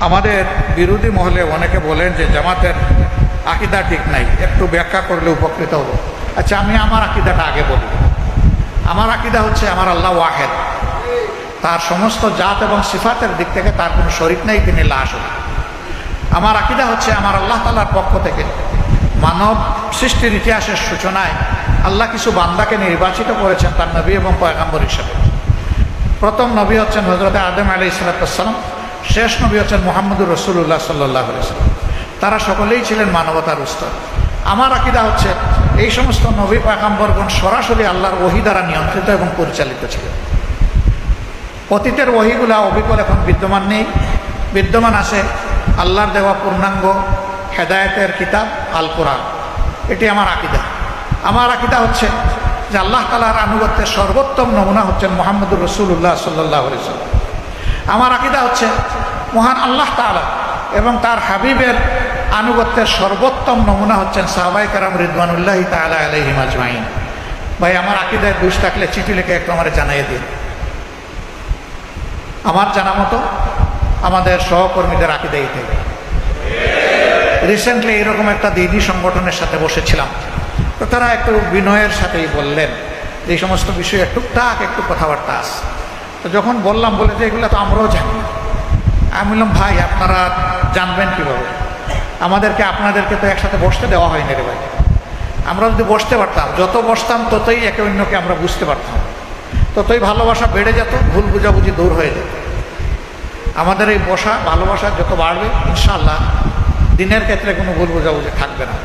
আমাদের বিরোধী মহলে অনেকে বলেন যে জামাতের আকীদা ঠিক নাই, একটু ব্যাখ্যা করলে উপকৃত হব। আচ্ছা, আমি আমার আকীদাটা আগে বলি। আমার আকীদা হচ্ছে আমার আল্লাহ ওয়াহেদ, তার সমস্ত জাত এবং সিফাতের দিক থেকে তার কোনো শরীক নেই, তিনি লা শরীক। আমার আকীদা হচ্ছে আমার আল্লাহ তাআলার পক্ষ থেকে মানব সৃষ্টির ইতিহাসের সূচনায় আল্লাহ কিছু বান্দাকে নির্বাচিত করেছেন তার নবী এবং পয়গাম্বর হিসেবে। প্রথম নবী হচ্ছেন হযরত আদম আলাইহিস সালাম, শেষ নবী হচ্ছেন মুহাম্মদুর রাসূলুল্লাহ সাল্লাল্লাহু আলাইহি ওয়াসাল্লাম। তারা সকলেই ছিলেন মানবতার উস্তাদ। আমার আকীদা হচ্ছে এই সমস্ত নবী পয়গাম্বরগণ সরাসরি আল্লাহর ওহী দ্বারা নিয়ন্ত্রিত এবং পরিচালিত ছিলেন। অতীতের ওহীগুলা অবিকল এখন বিদ্যমান নেই, বিদ্যমান আছে আল্লাহর দেওয়া পূর্ণাঙ্গ হেদায়েতের কিতাব আল কোরআন। এটি আমার আকীদা। আমার আকীদা হচ্ছে যে আল্লাহ তাআলার আনুগত্যের সর্বোত্তম নমুনা হচ্ছেন মুহাম্মদুর রাসূলুল্লাহ সাল্লাল্লাহু আলাইহি ওয়াসাল্লাম। আমার আকীদা হচ্ছে মহান আল্লাহ তাআলা এবং তার হাবিবের আনুগত্যের সর্বোত্তম নমুনা হচ্ছেন সাহাবায়ে কেরাম রিদওয়ানুল্লাহি তাআলা আলাইহিম আজমাইন। ভাই, আমার আকীদায় দোষ থাকলে চিঠি লিখে একটু আমারে জানিয়ে দিন। আমার জানা মতো আমাদের সহকর্মীদের আকীদা এটাই। রিসেন্টলি এরকম একটা দিনী সংগঠনের সাথে বসেছিলাম, তো তারা একটু বিনয়ের সাথেই বললেন যে এই সমস্ত বিষয়ে টুকটাক একটু কথাবার্তা আছে। তো যখন বললাম, বলে যে এগুলো তো আমরাও জানি। আমি বললাম, ভাই আপনারা জানবেন কীভাবে? আপনাদেরকে তো একসাথে বসতে দেওয়া হয়নি রে ভাই। আমরা যদি বসতে পারতাম, যত বসতাম ততই একে অন্যকে আমরা বুঝতে পারতাম, ততই ভালোবাসা বেড়ে যেত, ভুল বুঝাবুঝি দূর হয়ে যেত। আমাদের এই বসা ভালোবাসা যত বাড়বে, ইনশাআল্লাহ দিনের ক্ষেত্রে কোনো ভুল বুঝাবুঝি থাকবে না।